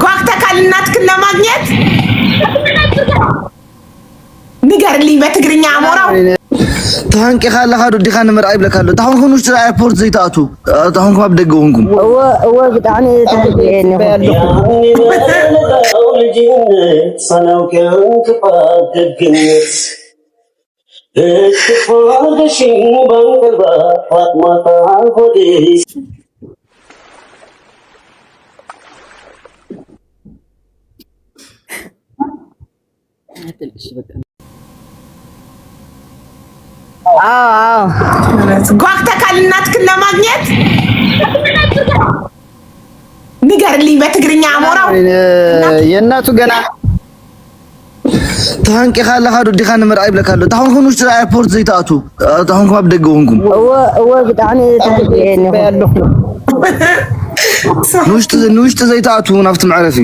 ጓግተካል እናትክን ለማግኘት ንገርልኝ በትግርኛ አሞራው ታንቂ ካለ ካዱ ዲኻን ምርአይ ብለካሉ ታሁን ሁኑሽ ኤርፖርት ዘይታቱ ታሁን ካብ ደገውንኩም እወ ብጣዕሚ ተህየኒ ሰነው ከንክ ደግነት እትፋደሽ ባንገባ ፋጥማታ ሆዴ ጓግተካል እናትክን ለማግኘት ንገርልኝ በትግርኛ አሞራው የእናቱ ገና ታንቂ ካለ ካዱ ዲኻን ምርአይ ብለካሉ ታሁን ሁኑሽ ኤርፖርት ዘይታቱ ታሁን ካብ ደገውንኩም እወ ብጣዕሚ ተህየኒ ንውሽጢ ዘይታቱ ናብቲ መዕረፊ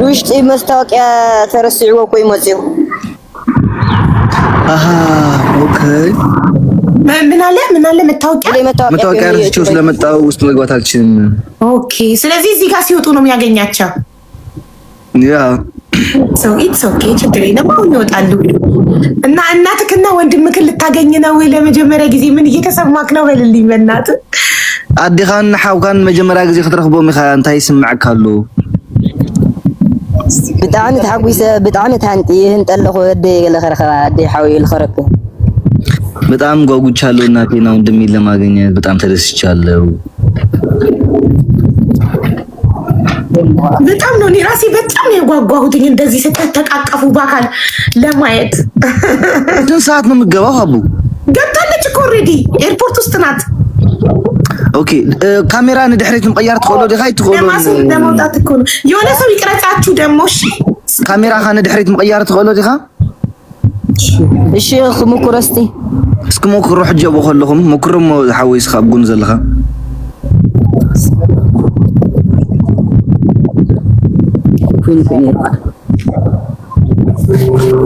ውሽጢ መስታወቂያ ተረሲዕዎ ኮይ መጽዩ አሃ ኦኬ ምን አለ መታወቂያ ረስቼው ስለመጣው ውስጥ መግባት አልችልም። ኦኬ ስለዚህ እዚህ ጋር ሲወጡ ነው የሚያገኛቸው። ያ ኢትስ ኦኬ ችግር የለም አሁን ይወጣሉ። እና እናትክና ወንድምክን ልታገኝ ነው ለመጀመሪያ ጊዜ ምን እየተሰማክ ነው? በልልኝ በእናትህ አዲኻን ሓውካን መጀመሪያ ጊዜ ክትረኽቦም ኢኻ እንታይ ይስምዓካ ኣሎ? ብጣዕሚ ተሓጒሰ ብጣዕሚ ታንቂ እንጠለኹ ደይ ለኸረኸባ ደይ ሓዊ ልኸረክ በጣም ጓጉቻለሁ እናቴና ወንድሜን ለማግኘት በጣም ተደስቻለሁ። በጣም ነው እኔ ራሴ በጣም የጓጓሁት እንደዚህ ስትተቃቀፉ በአካል ለማየት። ስንት ሰዓት ነው የምትገባው? አቡ ገብታለች እኮ ኦልሬዲ ኤርፖርት ውስጥ ናት። ኦኬ ካሜራ ንድሕሪት ምቀያር ትኸእሎ ዲኻ ይትኸእሎ ለመውጣት እኮ ነው የሆነ ሰው ይቅረጻችሁ ደግሞ። እሺ ካሜራ ኻ ንድሕሪት ምቀያር ትኸእሎ ዲኻ? እሺ ክሙኩር እስቲ እስኪ ሞክሩ ሕጂ አቦ ከለኹም ሞክሮሞ ሓወይስካ ኣብ ጎኑ ዘለኻ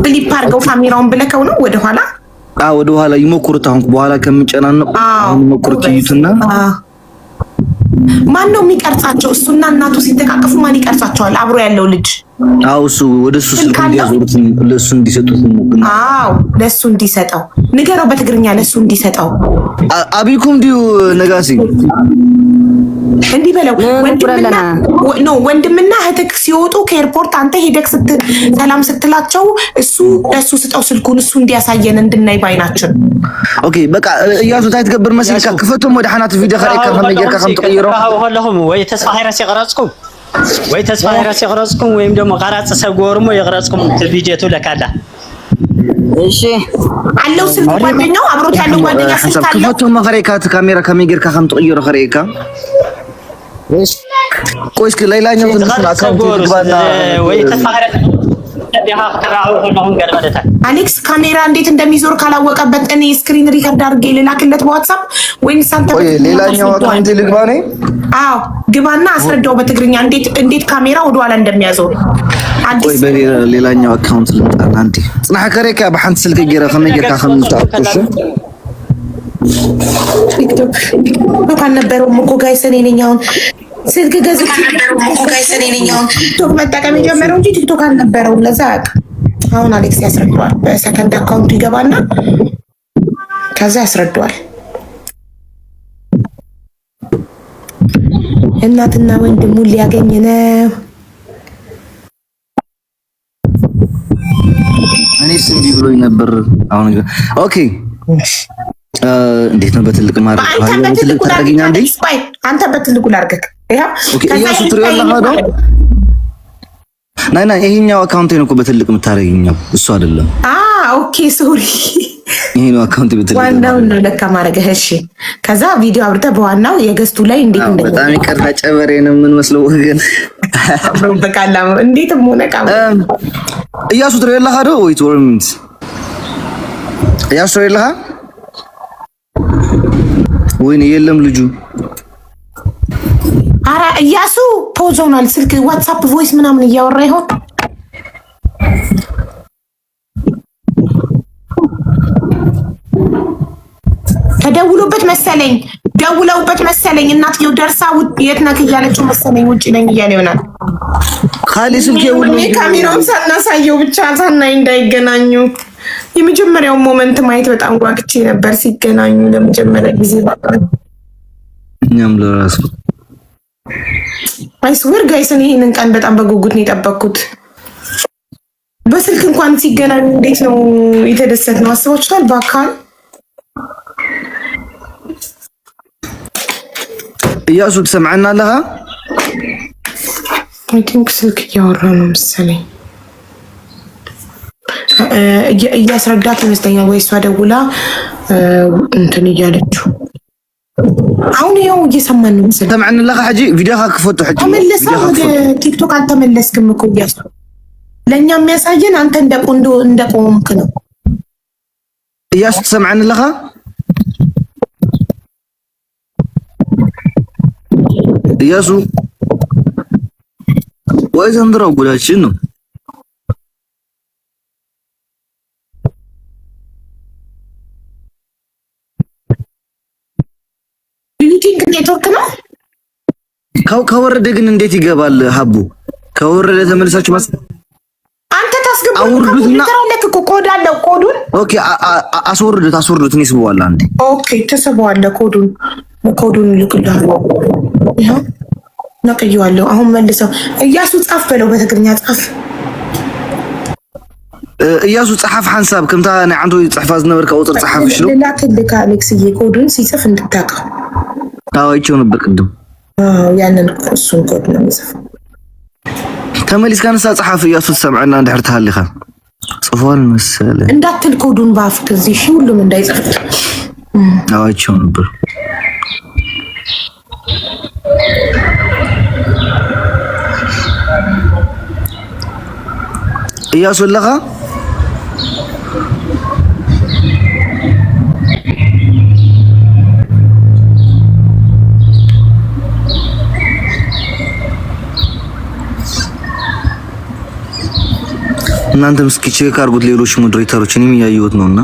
ብሊፕ አድርገው ካሜራውን ብለከው ነው ወደኋላ ወደኋላ ይሞክሩት። አሁን በኋላ ከምንጨናነቁ ይሞክሩት ይዩትና ማን ነው የሚቀርጻቸው? እሱና እናቱ ሲተቃቀፉ ማን ይቀርጻቸዋል? አብሮ ያለው ልጅ እሱ ወደሱ ስልክ እንዲያዞሩት ለሱ እንዲሰጡት ነው። ለሱ እንዲሰጠው ንገረው፣ በትግርኛ ለሱ እንዲሰጠው። አቢኩም ዲዩ ነጋሲ እንዲህ በለው። ወንድምና እህትክ ሲወጡ ከኤርፖርት አንተ ሄደክ ሰላም ስትላቸው እሱ ለሱ ስጠው ስልኩን፣ እሱ እንዲያሳየን እንድናይ ባይናችን። ኦኬ በቃ እያሱ ታይ ትገብር መስልካ ክፈቱም ወደ ሓናት ቪዲዮ ከረካ ከመየካ ከም ተቀይሮ ወለሁም ወይ ተስፋ ሀይራስ ይቀረጽኩም ወይም ደግሞ ቀራጽ ሰጎርሞ ይቀረጽኩም ቪዲዮ ለካዳ። እሺ አለው ስልክ ጓደኛው አብሮት ያለው ጓደኛ ስልክ አለው። ክፈቱም ከረካ ካሜራ ከመይገርካ ከም ተቀይሮ ከረካ ቆይስክ ሌላኛው ወይ ተስፋ ሀይራስ አሌክስ ካሜራ እንዴት እንደሚዞር ካላወቀበት እኔ ስክሪን ሪከርድ አድርጌ ልላክለት በዋትስአፕ ወይስ አንተ? ሌላኛው አካውንት ልግባ ነኝ። አዎ ግባና አስረዳው በትግርኛ እንዴት ካሜራ ወደ ኋላ እንደሚያዞር። ወይ በሌላኛው አካውንት ልምጣና አንዴ ጽናሐ ከሬካ በሐንት ስልክ ገራ ከመገርካ ከምታውቁሽ ቲክቶክ ካልነበረውም እኮ ጋይስ እኔ ነኝ አሁን ስልክ ገዝቼ ቲክቶክ መጠቀም የጀመረው እንጂ ቲክቶክ አልነበረውም። ለዛ አሁን አሌክስ ያስረዳዋል። በሰከንድ አካውንቱ ይገባና ከዛ ያስረዳዋል። እናትና ወንድሙን ሊያገኝ ነው። እኔስ እንዲህ ብሎኝ ነበር። አሁን ኦኬ እንዴት ነው በትልቅ ማድረግ? በትልቅ ታደርገኛ እንዴ? አንተ በትልቁ ላድርገህ። ኦኬ እያሱ ትሪያላ ሆዶ ናይ ይሄኛው አካውንቴ ነው እኮ በትልቅ የምታደርገኛው እሱ አይደለም። ኦኬ ሶሪ። ይሄ ነው አካውንቴ በትልቅ ዋናው ነው ለካ ማድረግህ። እሺ ከዛ ቪዲዮ አብርተህ በዋናው የገስቱ ላይ እንዴት እንደሆነ በጣም ይቀርታ ጨበሬ ነው ምን መስለው ወገን በቃላ እንዴትም ሆነ ቃም እያሱ ትሪያላ ሆዶ ወይ ቶርሚንት እያሱ ትሪያላ ወይኔ የለም ልጁ። አራ እያሱ ፖዝ ሆኗል። ስልክ ዋትስአፕ ቮይስ ምናምን እያወራ ይሆን? ተደውሎበት መሰለኝ ደውለውበት መሰለኝ እናትየው ደርሳ የት ነህ እያለችው መሰለኝ ውጪ ነኝ እያለ ይሆናል። ካሊ ስልኬ ሁሉ ካሜራውን ሳናሳየው ብቻ ሳናይ እንዳይገናኙ። የመጀመሪያው ሞመንት ማየት በጣም ጓግቼ ነበር ሲገናኙ ለመጀመሪያ ጊዜ ባባል እኛም ለራሱ አይስወር ጋይስ እኔ ይሄንን ቀን በጣም በጉጉት ነው የጠበቅኩት። በስልክ እንኳን ሲገናኙ እንዴት ነው የተደሰትነው አስባችኋል? በአካል እያሱ ትሰማዕና ለሃ አይ ቲንክ ስልክ እያወራ ነው መሰለኝ። እያስረዳት ይመስለኛል ወይ እሷ ደውላ እንትን እያለችው አሁን ያው እየሰማን ነው መሰለኝ። ሰማዕና ለሃ ሐጂ ቪዲዮ ካክፈቱ ሐጂ ተመለሰ ወደ ቲክቶክ አልተመለስክም እኮ እያሱ ለኛ የሚያሳየን አንተ እንደቆምክ ነው። እያሱ ትሰማዕና ለሃ እያሱ ወይ ዘንድሮ ጉዳችን ነው። ዩቲንግ ኔትወርክ ነው። ከወረደ ግን እንዴት ይገባል? ሀቡ ከወረደ ተመልሳችሁ አንተ ታስገባው ኮምፒውተር እኮ ኮድ አለው። ኮዱን ኦኬ አስወርዱት ነው ስበዋል። አንዴ ኦኬ ተሰበዋለ። ኮዱን ልክልሃለሁ። ይሄው ነቀየዋለሁ። አሁን መልሰው እያሱ ጻፍ በለው በትግርኛ ጻፍ። እያሱ ጽሐፍ ሐሳብ ከምታ ናይ አንተ ጽሕፋ ዝነበርካ ቁጥር ጽሐፍ ሽሉ ላክልካ አሌክስዬ ኮዱን ሲጽፍ እንድታውቀው። አይቼው ነበር ቅድም። ያንን እሱን ኮድ ነው የሚጽፈው። ተመሊስ ካንሳ ጽሐፍ እያሱ ተሰምዐና እንድሕር ተሃሊኻ ጽፏል መሰለ እንዳትል ኮዱን ባፍ ከዚህ ሁሉም እንዳይጽፍ። አይቼው ነበር። እያሱ ለኻ እናንተም እስኪ ቼክ አድርጉት። ሌሎች ሞዴሬተሮችንም እያየሁት ነውና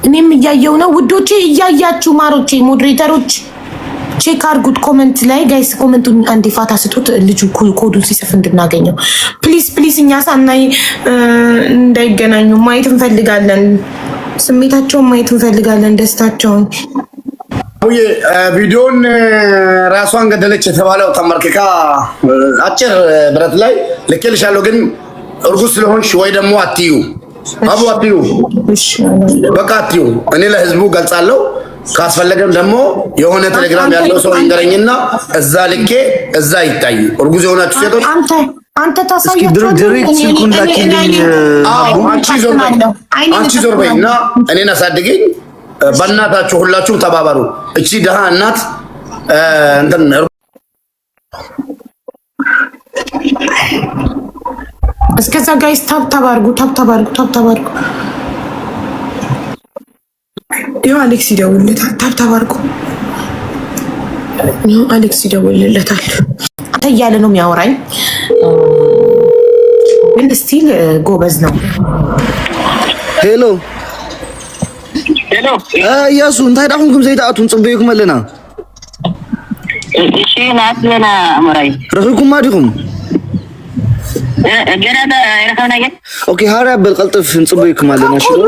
እኔም እያየው ነው ውዶቼ፣ እያያችሁ ማሮቼ ሞዴሬተሮች ቼክ አድርጉት ኮሜንት ላይ ጋይስ። ኮሜንቱን አንዴ ፋታ ስጡት ልጁ ኮዱን ሲጽፍ እንድናገኘው ፕሊዝ። እኛ ሳናይ እንዳይገናኙ ማየት እንፈልጋለን። ስሜታቸውን ማየት እንፈልጋለን፣ ደስታቸውን። ቪዲዮን ራሷን ገደለች የተባለው ተመርክካ አጭር ብረት ላይ ልኬልሻለሁ። ግን እርጉዝ ስለሆንሽ ወይ ደግሞ አትዩ አቡ አትዩ፣ በቃ አትዩ። እኔ ለህዝቡ ገልጻለሁ። ካስፈለገም ደግሞ የሆነ ቴሌግራም ያለው ሰው ይንገረኝና እዛ ልኬ እዛ ይታይ። እርጉዝ የሆናችሁ ሴቶች አንተ ታሳያችሁ። ዲሬክት ስልኩን ላኪልኝ። አንቺ ዞር በይና እኔን አሳድገኝ። በእናታችሁ ሁላችሁም ተባበሩ። እቺ ደሃ እናት እንትን እስከዛ ጋይስ ታብ አድርጉ። ይኸው አሌክስ ይደውልለታል። ታብ አድርጉ። ይኸው አሌክስ ይደውልለታል። አንተ እያለ ነው የሚያወራኝ፣ ግን ስቲል ጎበዝ ነው። ሄሎ እያሱ እንታይ ዳኹምኩም ዘይተኣቱን ፅበይኩም ኣለና። እሺ ናትና አሞራይ ረኺብኩማ ዲኹም? ገና ረኸብና ግን ኦኬ ሃርያ በል ቀልጥፍ ንፅበይኩም ኣለና። ሽሮ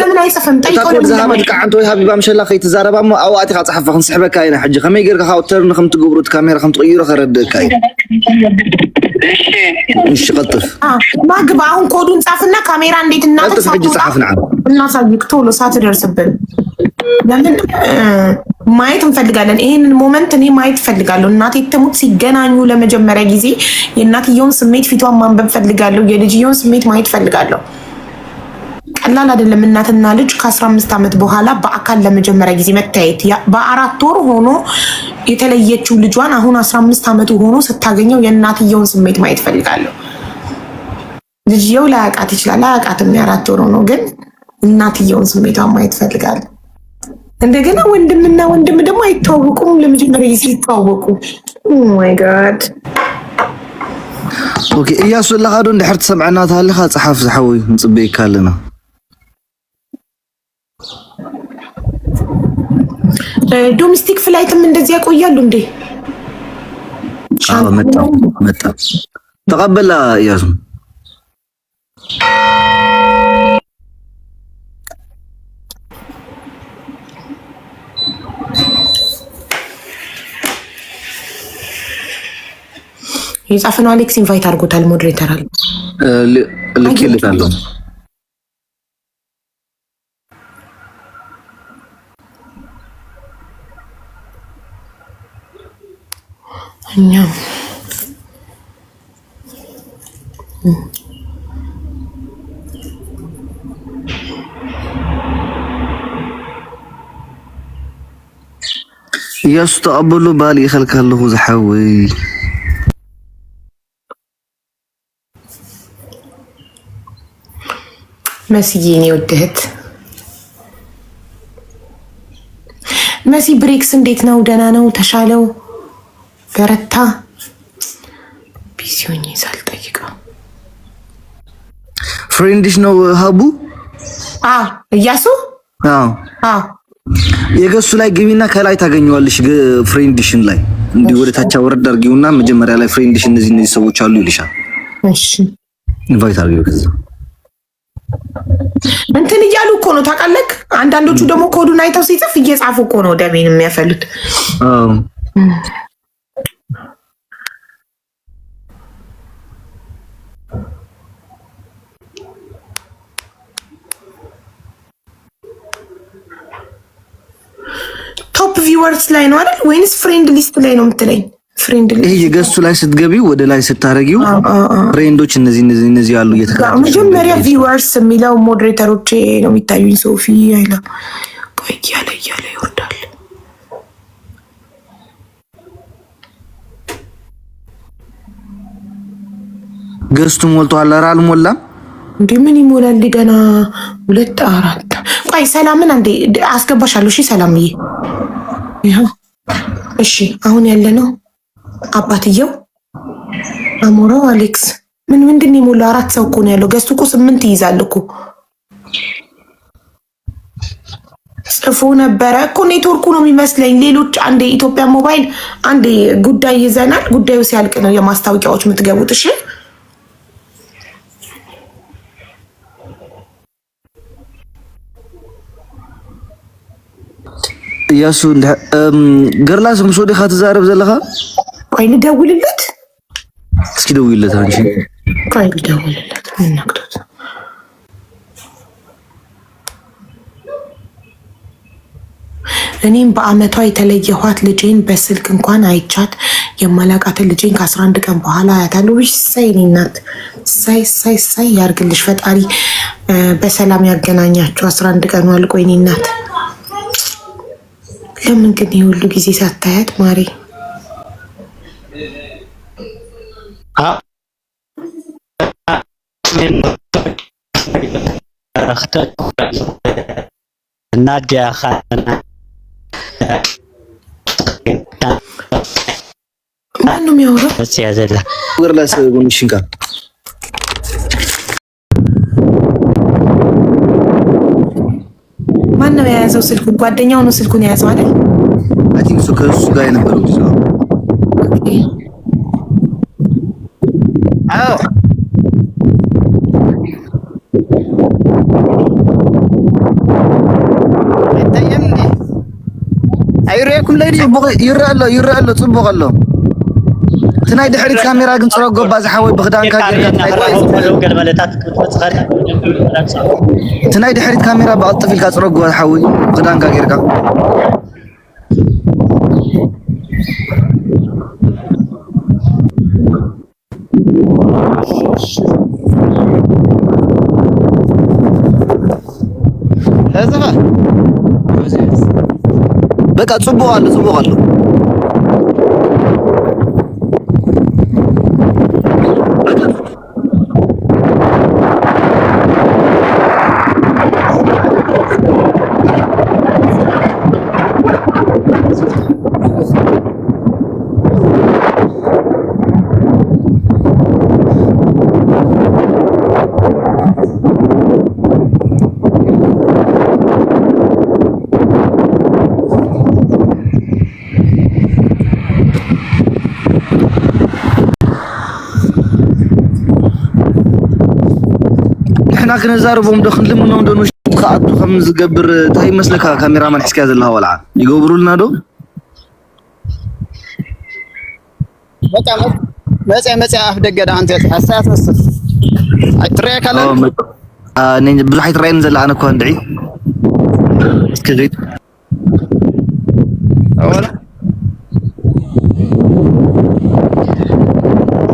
ለምን አይጽፍም? ጠይቆ ዝሃበ ድቃዓንተ ወይ ሃቢባ ምሸላ ከይትዛረባ እሞ ኣብኡ ኣቲኻ ፀሓፍካ ክንስሕበካ ኢና። ሕጂ ከመይ ጌርካ ካብ ተርን ከም ትገብሩት ካሜራ ከም ትቕይሮ ከረድእካ እዩ። እሺ ቀልጥፍ ማግባ። አሁን ኮዱን ጻፍና ካሜራ እንዴት ቀልጥፍ። ሕጂ ጻሕፍ ንዓ እናሳይክ ቶሎ ሳትደርስብን። ለምን ማየት እንፈልጋለን። ይሄንን ሞመንት እኔ ማየት እፈልጋለሁ። እናቴ ተሙት ሲገናኙ ለመጀመሪያ ጊዜ የእናትየውን ስሜት ፊቷን ማንበብ እፈልጋለሁ። የልጅየውን ስሜት ማየት እፈልጋለሁ። ቀላል አይደለም። እናትና ልጅ ከ15 ዓመት በኋላ በአካል ለመጀመሪያ ጊዜ መታየት። በ4 ወር ሆኖ የተለየችው ልጇን አሁን 15 ዓመቱ ሆኖ ስታገኘው የእናትየውን ስሜት ማየት እፈልጋለሁ። ልጅየው ላያውቃት ይችላል፣ አያውቃትም። የ4 ወር ሆኖ ግን እናትየውን ስሜቷን ማየት እፈልጋለሁ። እንደገና ወንድምና ወንድም ደግሞ አይተዋወቁም። ለመጀመሪያ ጊዜ ይተዋወቁ። ኦ ማይ ጋድ اوكي እያሱ ለኻዶ እንድሕር ትሰምዐና ታለኻ ጽሓፍ ዝሓወይ ንጽበይካ ኣለና ዶሜስቲክ ፍላይትም እንደዚህ ያቆያሉ እንዴ? መጣ ተቀበላ እያሱ የጻፈነው አሌክስ ኢንቫይት አድርጎታል። ሞዴሬተር አለ ልኬልታለሁ። እኛ እያሱ ተቀበሉ ባል ይኸልካለሁ ዝሓወይ መስዬ ነው ወደህት መሲ ብሬክስ እንዴት ነው? ደህና ነው? ተሻለው? በረታ? ቢዚዮኝ ሳልጠይቀው ፍሬንድሽ ነው ሀቡ? እያሱ የገሱ ላይ ግቢና ከላይ ታገኘዋለሽ። ፍሬንድሽን ላይ እንዲህ ወደ ታች ወረድ አድርጊውና መጀመሪያ ላይ ፍሬንድሽ እነዚህ ሰዎች አሉ ይልሻል። እሺ ኢንቫይት አድርጊው ከዛ እንትን እያሉ እኮ ነው ታውቃለህ። አንዳንዶቹ ደግሞ ኮዱን አይተው ሲጽፍ እየጻፉ እኮ ነው ደሜን የሚያፈሉት። ቶፕ ቪወርስ ላይ ነው አይደል ወይንስ ፍሬንድ ሊስት ላይ ነው የምትለኝ? ፍሬንድ ሊስት ይሄ የገሱ ላይ ስትገቢው ወደ ላይ ስታረጊው ፍሬንዶች እነዚህ ያሉ እየተከታተሉ መጀመሪያ ቪወርስ የሚለው ሞዴሬተሮቼ ነው የሚታዩኝ። ሶፊ አይላ ቆይ እያለ ይወርዳል። ገስቱ ሞልቷል። ኧረ አልሞላም እንዴ? ምን ይሞላል? ገና 2 4 ቆይ ሰላምን አንዴ አስገባሻለሁ። እሺ ሰላምዬ ይኸው። እሺ አሁን ያለ ነው አባትየው አሞራው አሌክስ ምንድን ነው የሞላው? 4 ሰው እኮ ነው ያለው። ገስቱ እኮ 8 ይይዛል እኮ ጽፎ ነበረ እኮ። ኔትወርኩ ነው የሚመስለኝ። ሌሎች አንዴ ኢትዮጵያ ሞባይል አንዴ ጉዳይ ይዘናል። ጉዳዩ ሲያልቅ ነው የማስታወቂያዎች የምትገቡት። እሺ እያሱ ገርላስ ምስ ወዲኻ ትዛረብ ዘለኻ? ቆይ ልደውልለት። እስኪ ደውይለት አንቺ። ቆይ ልደውልለት። ምን ነክቶት? እኔም በአመቷ የተለየኋት ልጄን በስልክ እንኳን አይቻት የማላቃትን ልጄን ከ11 ቀን በኋላ አያታለሁ። ሳይ እኔ እናት ሳይ ያርግልሽ ፈጣሪ በሰላም ያገናኛችሁ። 11 ቀኑ አልቆ እኔ እናት ለምን ግን የሁሉ ጊዜ ሳታያት ማሬ? ናዲያ ኻና ማን ነው የሚያወራው? ያዘላ ገርላስ ጎንሽንካ ማን ነው የያዘው ስልኩን? ጓደኛው ነው ስልኩን የያዘው አይደል? አይ ቲንክ ሶ ከሱ ጋር የነበረው ልጅ ነው። አዎ አይታየም እንዴ? አይሬኩም ላይ ይራአሎ ጽቡቃሎ ትናይ ድሕሪት ካሜራ ግን ጽሮ ጎባ ዝሓወይ ብክዳንካ ጌርካ ትናይ ድሕሪት ካሜራ ብቅልጥፍ ኢልካ ጽሮ ጎባ ዝሓወይ ብክዳንካ ጌርካ በቃ ጽቡቃሎ كنزاربهم دخل لمنهم دونو خاطو خمس قبر تاي مسلكا كاميرا مان حسكاز الله ولا يقبروا لنا دو متى أفدق أنت حساس بس تريك على نين بزح يترين زل أنا كون دعي كذيت أولا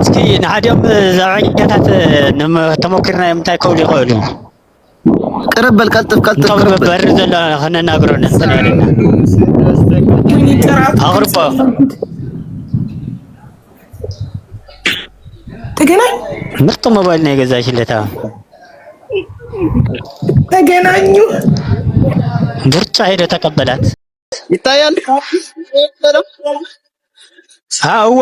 اسكي نعديهم زعيقات نم تمكرنا يمتى كولي قولوا قرب الكلتف قرب برز لا خلنا نقرون سنينا أغربا ተገናኝ ምርጥ ሞባይል ነው የገዛሽለታ ተገናኙ ብርጫ ሄደ ተቀበላት ይታያል አዋ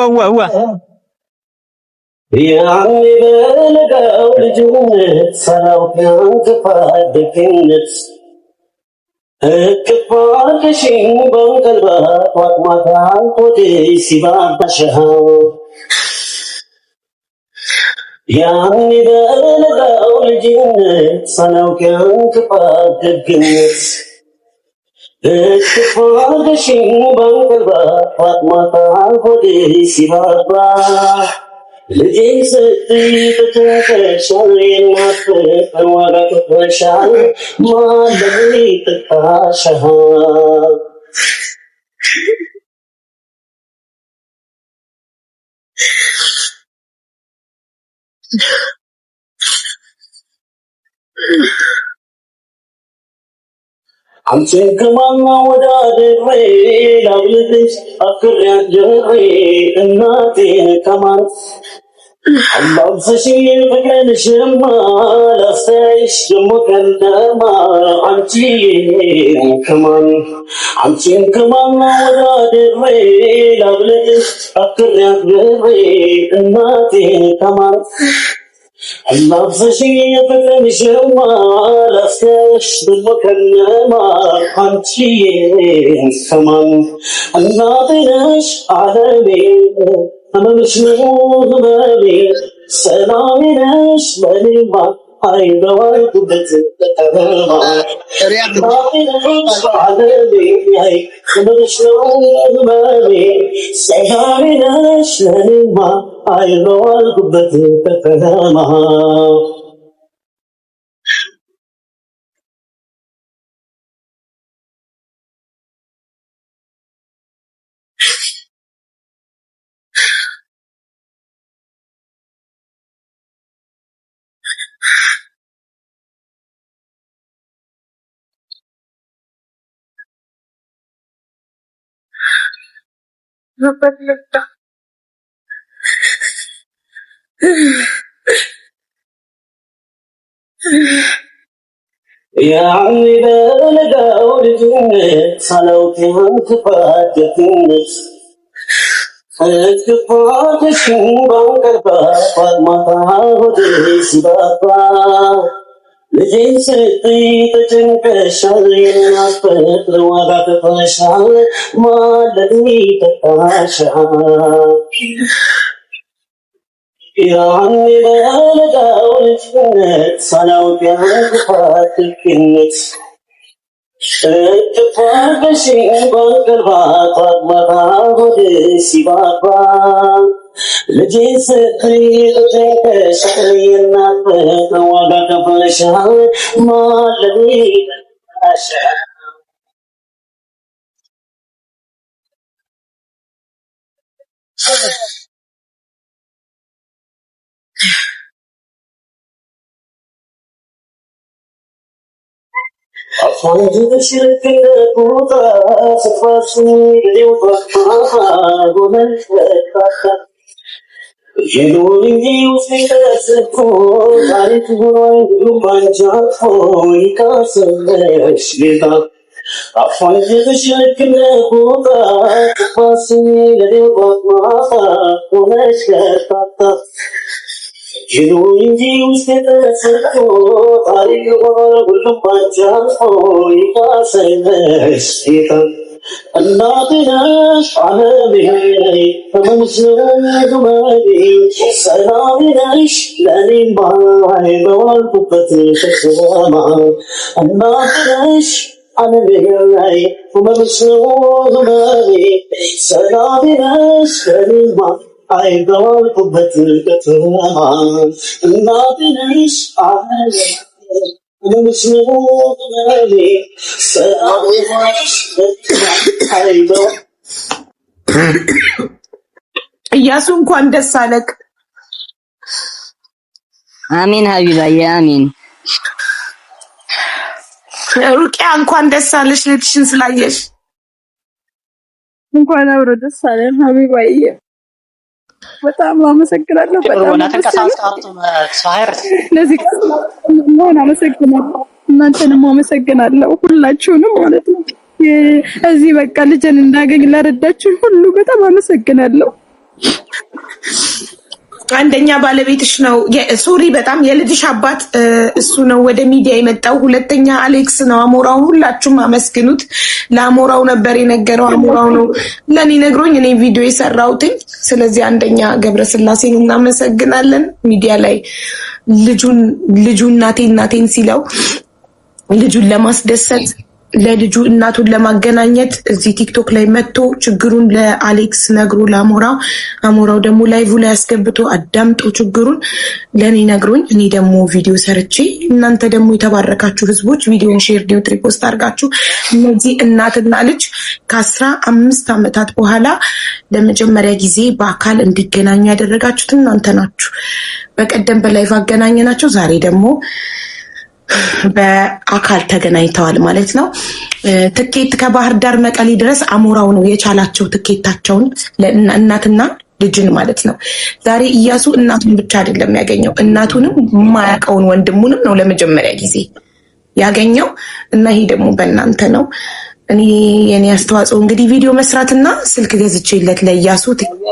ያኔ በለጋው ልጅነት ሰላውያን ተፋደግነት እቅፋልሽኝ በንቀልባ ዋጥማታ ሆዴ ሲባባሻው ያኔ በለጋው ልጅነት ሰላውያን ተፋደግነት እቅፋልሽኝ በንቀልባ ዋጥማታ ሆዴ ሲባባ ልጅን ስትይ ተተከሻል የናፍቅ ዋጋ ከፍለሻል ማለኔ ጥቃሻል አንቺን ከማን ወዳድሬ ላብልጥሽ አፍቅሬያት ጀሬ እናቴን ከማን አላብሰሽኝ ፍቅርሽማ ላፍታይሽ ደሞ ከንደማ አንቺን ከማን ወዳድሬ ላብልጥሽ አፍቅሬያት ጀሬ እናቴን ከማን አላብሰሽኝ ፍቅርሽማ ላፍታይሽ ደሞ ከንደማ አንቺን ከማን እናቴ ነሽ ዓለሜ ህመምሽ ነው ህመሜ ሰላሜ ነሽ ለኔማ አይለዋልኩበት ተቀበማ እናቴ ነሽ ዓለሜ ህመምሽ ነው ህመሜ ሰላሜ ነሽ ለኔማ አይለዋልኩበት ተቀበማ ያኔ በለጋው ልጅነት ሳላውቅም ተፋደግነት እቅፋትሽን ባንቀልባ ማታ ሆዴ ሲባባ ልጅን ስትይ ተጨንቀሻል የናፍቅ ዋጋ ከፍለሻል ማለኔ ተካሻል ያኔ በለጋው ልጅነት ሳላውቅ ያልተፋደግነት እቅፋትሽን ባንቀልባ ማታ ሆዴ ሲባባ ልጅን ስትይ ተጨንቀሻል የናፍቅ ዋጋ ከፍለሻል ማለኔ ተካሻል አፋንጅሽ ልክ እንደ ቁጣ ስትፋስኝ ልዴው ጠፋ ሆነሽ ተካታ ይኑር እንጂ ውስጤ ተሰጥቶ ታሪክ ሆኗል ሁሉም ባንቺ አልፎ ይካሰለሽ ጌታ አፋንጅሽ ልክ እንደ ቁጣ ስትፋስኝ ልዴው ጠፋ ሆነሽ ተካታ ይኑር እንጂ ውስጤ ተሰጥቶ ታሪክ ሆኗል ሁሉም ባንቺ አልፎ ይካሰለሽ ጌታ الناطناش على بهاي فمسلم دماري سلامناش لاني باي بوال بطتي شخصاما الناطناش على بهاي فمسلم دماري سلامناش لاني باي I don't know but it's a man. Nothing is I'm smooth money. So I don't. እያሱ እንኳን ደስ አለክ። አሚን ሀቢባዬ አሚን። ሩቅያ እንኳን ደስ አለሽ ልጅሽን ስላየሽ። እንኳን አብሮ ደስ አለን ሀቢባዬ። በጣም አመሰግናለሁ። በጣም ለዚህ ቀን አመሰግናለሁ። እናንተንም አመሰግናለሁ ሁላችሁንም ማለት ነው። እዚህ በቃ ልጅን እንዳገኝ ለረዳችሁን ሁሉ በጣም አመሰግናለሁ። አንደኛ ባለቤትሽ ነው ሶሪ በጣም የልጅሽ አባት እሱ ነው ወደ ሚዲያ የመጣው። ሁለተኛ አሌክስ ነው። አሞራው ሁላችሁም አመስግኑት። ለአሞራው ነበር የነገረው። አሞራው ነው ለኔ ነግሮኝ እኔ ቪዲዮ የሰራሁትኝ። ስለዚህ አንደኛ ገብረስላሴን እናመሰግናለን። ሚዲያ ላይ ልጁ እናቴን ሲለው ልጁን ለማስደሰት ለልጁ እናቱን ለማገናኘት እዚህ ቲክቶክ ላይ መጥቶ ችግሩን ለአሌክስ ነግሮ አሞራው ደግሞ ላይቭ ላይ አስገብቶ አዳምጦ ችግሩን ለኔ ነግሮኝ እኔ ደግሞ ቪዲዮ ሰርቼ እናንተ ደግሞ የተባረካችሁ ህዝቦች ቪዲዮን ሼር ዲዩት ሪፖስት አድርጋችሁ እነዚህ እናትና ልጅ ከ15 ዓመታት በኋላ ለመጀመሪያ ጊዜ በአካል እንዲገናኙ ያደረጋችሁት እናንተ ናችሁ። በቀደም በላይቭ አገናኘናቸው። ዛሬ ደግሞ በአካል ተገናኝተዋል ማለት ነው። ትኬት ከባህር ዳር መቀሌ ድረስ አሞራው ነው የቻላቸው ትኬታቸውን ለእናትና ልጅን ማለት ነው። ዛሬ እያሱ እናቱን ብቻ አይደለም ያገኘው፣ እናቱንም የማያውቀውን ወንድሙንም ነው ለመጀመሪያ ጊዜ ያገኘው እና ይሄ ደግሞ በእናንተ ነው። እኔ የኔ አስተዋጽኦ እንግዲህ ቪዲዮ መስራትና ስልክ ገዝቼለት ለእያሱ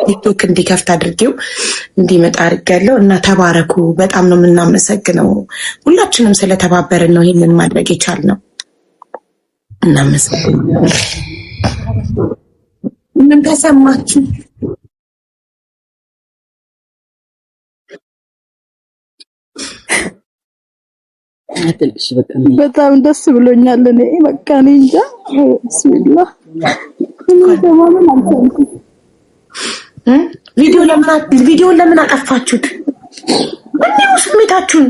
ቲክቶክ እንዲከፍት አድርጌው እንዲመጣ አድርጌያለሁ እና ተባረኩ። በጣም ነው የምናመሰግነው። ሁላችንም ስለተባበርን ነው ይሄንን ማድረግ የቻልነው። እናመሰግናለን። ምን ተሰማችሁ? በጣም ደስ ብሎኛል። እኔ በቃ እኔ እንጃ ቢስሚላህ ቪዲዮ ለምን አጠፋችሁት? ምንድነው ስሜታችሁን?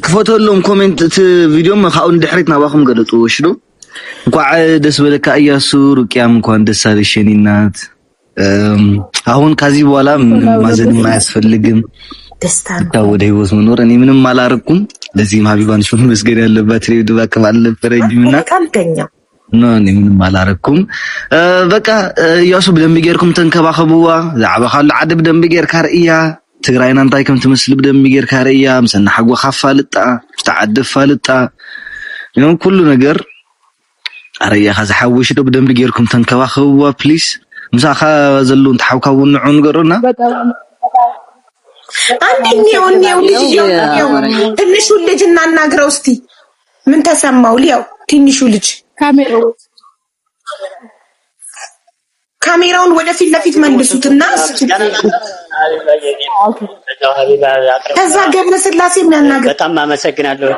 ክፈተሎም ኮሜንት እቲ ቪድዮ ካብኡ ድሕሪት ናባኹም ገለጹ ወሽዱ እንኳዕ ደስ በለካ እያሱ ሩቅያም እንኳን ደስ አለሽ የኔ እናት። አሁን ከዚህ በኋላ ማዘንም አያስፈልግም። ደስታ ወደ ህይወት መኖር እኔ ምንም አላረኩም። ለዚህም ሀቢባን ሹም መስገድ ያለባት ሬድ ባከም አልነበረኝምና ነው እኔ ምንም አላረኩም። በቃ ያሱ በደንብ ጌርኩም ተንከባከቡዋ። ዛዕባ ካሉ ዓደ በደንብ ጌር ካርእያ ትግራይና እንታይ ከም ትመስል በደንብ ጌር ካርእያ ምሰና ሓጎ ካፋልጣ ተዓደ ፋልጣ ነው ኩሉ ነገር አረያ ካዝሓውሽ ዶ በደንብ ጌርኩም ተንከባከቡዋ ፕሊዝ። ምሳኻ ዘሉን ተሓውካውን ንዑ ንገሩና አንደኛው ትንሹ ልጅ እናናግረው እስቲ ምን ተሰማው? ሊያው ትንሹ ልጅ ካሜራውን ወደፊት ለፊት መልሱትና ከዛ ገብረስላሴ የሚያናግር በጣም አመሰግናለሁ።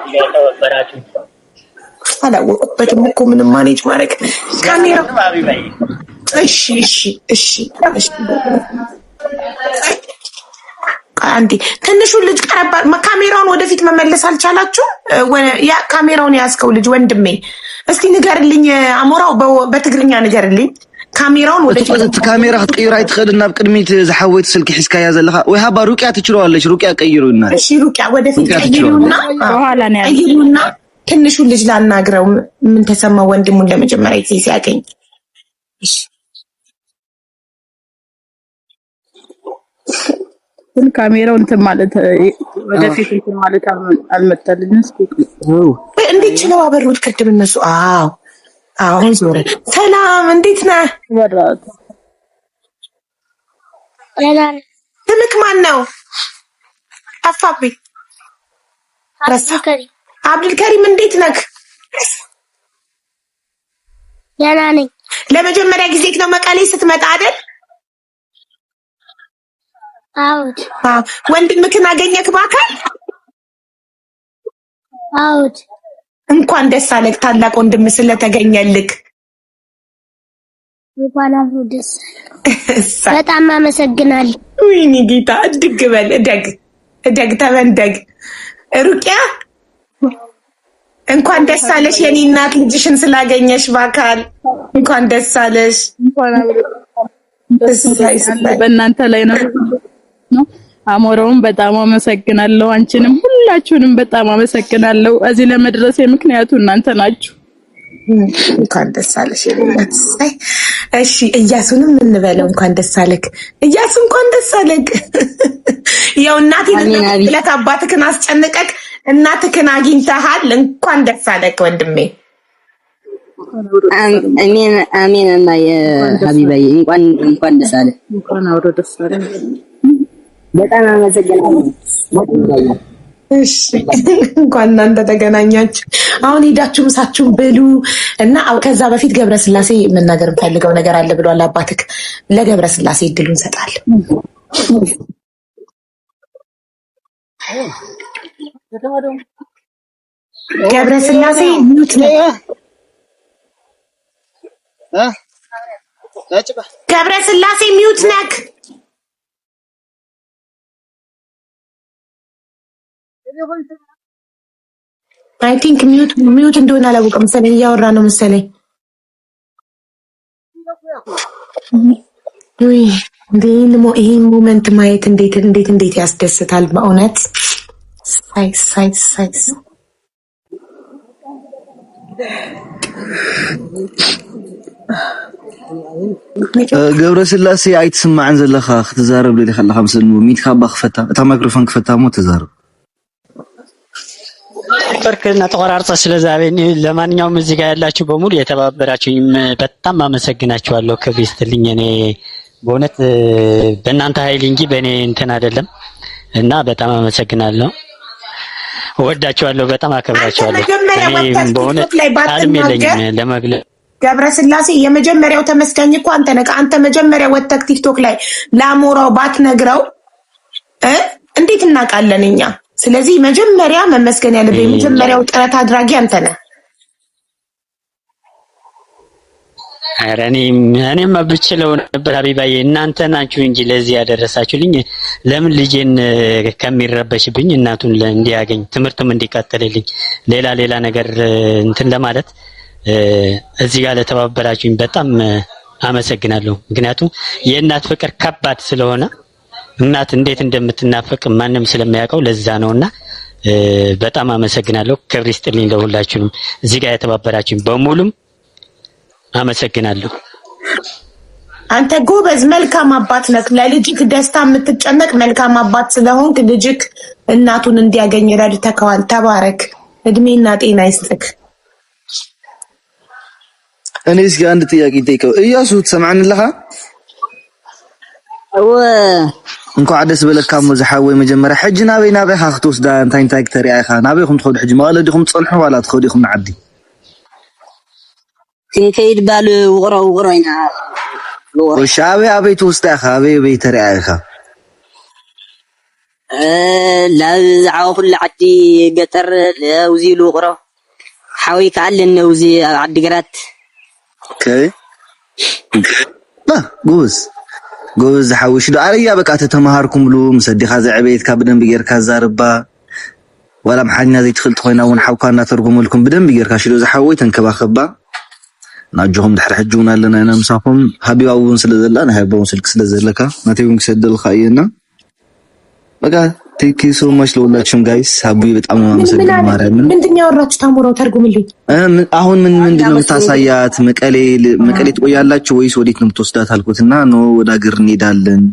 አላወቅበትም እኮ ምንም ማኔጅ ማድረግ ካሜራው። እሺ አንዴ ትንሹ ልጅ ካሜራውን ወደፊት መመለስ አልቻላችሁ? ያ ካሜራውን ያስከው ልጅ ወንድሜ እስቲ ንገርልኝ፣ አሞራው በትግርኛ ንገርልኝ። ካሜራውን ወደፊት ካሜራ ክትቀይራ ይትኸድና በቅድሚት ዝሓወይት ስልክ ሒዝካያ ዘለኻ ወይ ሃባ ሩቅያ ትችለዋለች። ሩቅያ ቀይሩና እሺ፣ ሩቅያ ወደፊት ቀይሩና በኋላ ነው ቀይሩና ትንሹ ልጅ ላናግረው ምን ተሰማው ወንድሙን ለመጀመሪያ ጊዜ ሲያገኝ። እሺ ካሜራው እንትን ማለት ወደፊት እንትን ማለት አልመጣልኝም። እንዴት ችለው አበሩት ቅድም እነሱ። አሁን ዞረ። ሰላም እንዴት ነህ? ስምክ ማን ነው? ጠፋብኝ። አብዱልከሪም እንዴት ነህ? ደህና ነኝ። ለመጀመሪያ ጊዜ ነው መቀሌ ስትመጣ አይደል? አውድ ወንድምክን አገኘክ በአካል? አውድ እንኳን ደስ አለህ ታላቅ ወንድም ስለተገኘልክ። እንኳን አብሮ ደስ በጣም አመሰግናለሁ። ወይኔ ጌታ እድግ በል እደግ ተበንደግ። ሩቅያ እንኳን ደስ አለሽ የኔ እናት ልጅሽን ስላገኘሽ በአካል እንኳን ደስ አለሽ። በእናንተ ላይ ነው። አሞራውን በጣም አመሰግናለሁ። አንቺንም ሁላችሁንም በጣም አመሰግናለሁ። እዚህ ለመድረሴ ምክንያቱ እናንተ ናችሁ። እንኳን ደስ አለሽ የኔ እናት። እሺ እያሱንም እንበለው እንኳን ደስ አለክ እያሱ፣ እንኳን ደስ አለክ። ያው እናቴን ለካ አባትክን አስጨንቀክ እናትክን አግኝተሃል። እንኳን ደስ አለክ ወንድሜ። አሜን አሜን። እና የሀቢባዬ እንኳን ደስ አለ። እንኳን አውሮ ደስ አለ። በጣም አመሰግናለሁ። እሺ እንኳን እናንተ ተገናኛችሁ። አሁን ሄዳችሁ ምሳችሁን ብሉ እና ከዛ በፊት ገብረስላሴ መናገር የምፈልገው ነገር አለ ብሏል አባትክ። ለገብረስላሴ እድሉን እንሰጣለን። ገብረስላሴ ሚዩት ነው። ገብረስላሴ ሚዩት ነክ። አይ ቲንክ ሚዩት እንደሆነ አላወቅም መሰለኝ፣ እያወራ ነው መሰለኝ። ይሄን ሞመንት ማየት እንዴት ያስደስታል በእውነት። ሳይስ ገብረስላሴ አይትስማዕን ዘለኻ ክትዛረብ ለይ ከለኻ ምስሊ ሚትካ ባክፈታ እታ ማይክሮፎን ክፈታ ሞ ተዛረብ በርክና ተቆራርጣ ስለዛቤኒ። ለማንኛውም እዚህ ጋር ያላችሁ በሙሉ የተባበራችሁኝ በጣም አመሰግናችኋለሁ። ክብር ይስጥልኝ። እኔ በእውነት በእናንተ ኃይል እንጂ በእኔ እንትን አይደለም እና በጣም አመሰግናለሁ። ወዳችኋለሁ፣ በጣም አከብራችኋለሁ። እኔ በእውነት ቃልም የለኝም ለመግለጽ። ገብረስላሴ የመጀመሪያው ተመስጋኝ እኮ አንተ ነህ። አንተ መጀመሪያ ወጥተህ ቲክቶክ ላይ ለአሞራው ባትነግረው እንዴት እናውቃለን እኛ? ስለዚህ መጀመሪያ መመስገን ያለብህ የመጀመሪያው ጥረት አድራጊ አንተ ነህ። ኧረ እኔም ብችለው ነበር ሀቢባዬ፣ እናንተ ናችሁ እንጂ ለዚህ ያደረሳችሁልኝ። ለምን ልጄን ከሚረበሽብኝ እናቱን እንዲያገኝ ትምህርቱም እንዲቀጥልልኝ ሌላ ነገር እንትን ለማለት እዚህ ጋር ለተባበራችሁኝ በጣም አመሰግናለሁ። ምክንያቱም የእናት ፍቅር ከባድ ስለሆነ እናት እንዴት እንደምትናፈቅ ማንም ስለሚያውቀው ለዛ ነውና በጣም አመሰግናለሁ። ክብር ይስጥልኝ ለሁላችሁም እዚህ ጋር የተባበራችሁኝ በሙሉም አመሰግናለሁ። አንተ ጎበዝ መልካም አባት ነህ። ለልጅክ ደስታ የምትጨነቅ መልካም አባት ስለሆንክ ልጅክ እናቱን እንዲያገኝ ረድተከዋል። ተባረክ፣ እድሜና ጤና ይስጥክ። እኔ እስኪ አንድ ጥያቄ ጠይቀው። እያሱ ትሰማዕንለኻ? እንኳን ደስ በለካ መዝሓወይ መጀመሪያ ሕጂ ናበይኻ ክትወስዳ እንታይ ክተሪኣ ኢኻ? ናበይኩም ትኸዱ ሕጂ? መቐለ ዲኹም ትጸንሑ ዋላ ትኸዱ ኢኹም ንዓዲ? ከይድ ባል ውቕሮ ኢና ወሽ አበይ ትወስዳ ኢኻ? አበይ ተሪኣ ኢኻ? ላብዛዕባ ኩሉ ዓዲ ገጠር ለውዚ ውቕሮ ሓዊ ከኣለን ነውዚ ኣብ ዓዲግራት ጎበዝ ሓዊሽ ዶ ኣረያ በቃ ተተማሃርኩምሉ ምሰዲኻ ዘዕበይትካ ብደንብ ጌርካ ዛርባ ወላ ምሓኛ ዘይትኽእል ኮይና እውን ሓውካ እናተርጉመልኩም ብደንብ ጌርካ ሽዶ ዝሓወይ ተንከባኸባ ናጆም ድሕሪ ሕጂ እውን ኣለና ኢና ምሳኹም ሃቢባ እውን ስለዘላ ናይ ሃቢባ እውን ስልክ ስለዘለካ ናተይ እውን ክሰደልካ እየና በቃ ቴንክ ዩ ሶ ማች ለሁላችሁም ጋይስ። ሃቢ በጣም አመሰግናለሁ። ማርያምን ምንድን ነው ያወራችሁ? ታምሮው ተርጉምልኝ። አሁን ምንድን ነው የምታሳያት? መቀሌ ትቆያላችሁ ወይስ ወዴት ነው የምትወስዳት አልኩትና ነው ወደ ሀገር እንሄዳለን፣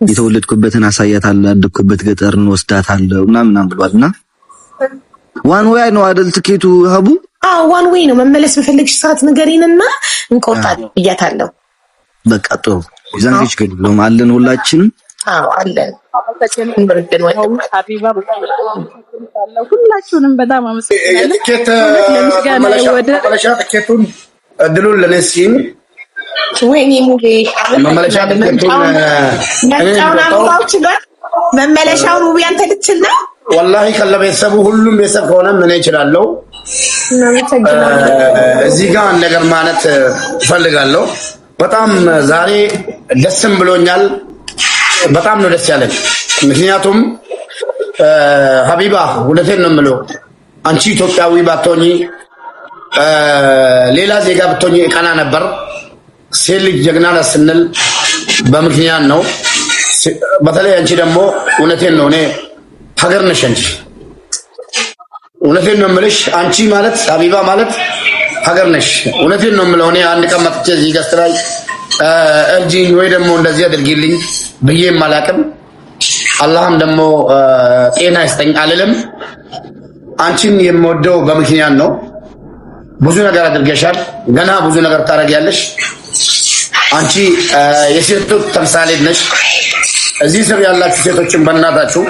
የተወለድኩበትን አሳያታለሁ፣ ያደግኩበት ገጠር እንወስዳታለሁ ምናምን ብሏልና ዋን ዌይ ነው አይደል ትኬቱ ሀቡ? አዎ ዋን ዌይ ነው። መመለስ በፈለግሽ ሰዓት ንገሪንና እንቆርጣለን ብያታለሁ። በቃ ጥሩ ዛንቺ ከድሎም አለን ሁላችንም አዎ አለን። እንብርድን ወይ ሀቢባ ሁላችሁንም በጣም አመሰግናለሁ። የትኬት መመለሻ ትኬቱን እድሉን ለነሲን ወይኔ ሙቤ መመለሻ ትኬቱን መመለሻውን ሙቤ አንተ ልትችል ነው። ወላሂ ከለቤተሰቡ ሁሉም ቤተሰብ ከሆነ ምን ይችላልው እዚህ ጋር ነገር ማለት እፈልጋለሁ። በጣም ዛሬ ደስም ብሎኛል። በጣም ነው ደስ ያለኝ። ምክንያቱም ሀቢባ እውነቴን ነው የምለው አንቺ ኢትዮጵያዊ ባትሆኚ ሌላ ዜጋ ብትሆኚ ቀና ነበር። ሴት ልጅ ጀግና ናት ስንል በምክንያት ነው። በተለይ አንቺ ደግሞ እውነቴን ነው እኔ ሀገር ነሽ አንቺ። እውነቴን ነው የምልሽ አንቺ ማለት ሀቢባ ማለት ሀገር ነሽ። እውነቴን ነው የምለው እኔ አንድ ቀን መጥቼ እዚህ ገስት ላይ እርጂኝ ወይ ደግሞ እንደዚህ አድርጊልኝ ብዬም አላቅም። አላህም ደግሞ ጤና ይስጠኝ አልልም። አንቺን የምወደው በምክንያት ነው። ብዙ ነገር አድርገሻል፣ ገና ብዙ ነገር ታደርጊያለሽ። አንቺ የሴቶች ተምሳሌት ነሽ። እዚህ ስር ያላችሁ ሴቶችን በእናታችሁ